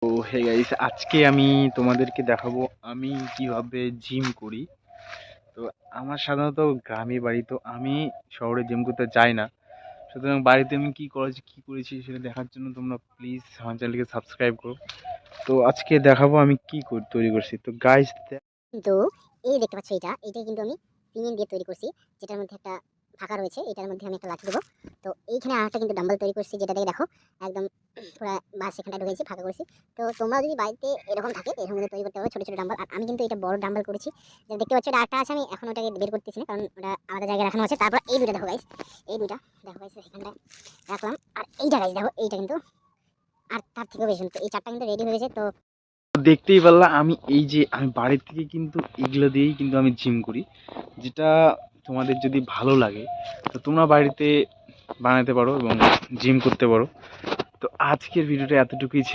তো hey guys, আজকে আমি তোমাদেরকে দেখাবো আমি কিভাবে জিম করি। তো আমার সাধারণত গ্রামে বাড়ি, তো আমি শহরে জিম করতে যাই না। সুতরাং বাড়িতে আমি কি করেছি সেটা দেখার জন্য তোমরা প্লিজ আমার চ্যানেলকে সাবস্ক্রাইব করো। তো আজকে দেখাবো আমি তৈরি করছি। তো গাইস, কিন্তু এই দেখতে পাচ্ছ, এটা কিন্তু আমি সিমেন্ট দিয়ে তৈরি করছি, যেটার মধ্যে একটা ফাঁকা রয়েছে, এটার মধ্যে আমি একটা লাঠি দেবো। তো এইখানে আরেকটা কিন্তু ডাম্বল তৈরি করছি, যেটা দেখে দেখো একদম পুরো বাস এখানটা ঢুকেছি, ফাঁকা করছি। তো তোমরা যদি বাড়িতে এরকম থাকে এরকম কিন্তু তৈরি করতে পারো ছোট ছোট ডাম্বল। আর আমি কিন্তু এটা বড় ডাম্বল করেছি, যেটা দেখতে পাচ্ছ, এটা আরেকটা আছে, আমি এখন ওটাকে বের করতেছি না, কারণ ওটা আলাদা জায়গায় রাখানো আছে। তারপর এই দুটো দেখো গাইস, এই দুটা দেখো গাইস, এখানটা রাখলাম। আর এইটা গাইস দেখো, এইটা কিন্তু আর তার থেকেও বেশি। তো এই চারটা কিন্তু রেডি হয়ে গেছে। তো দেখতেই পারলা আমি বাড়ির থেকে কিন্তু এগুলো দিয়েই কিন্তু আমি জিম করি। যেটা তোমাদের যদি ভালো লাগে তো তোমরা বাড়িতে বানাতে পারো এবং জিম করতে পারো। তো আজকের ভিডিওটা এতটুকুই ছিল।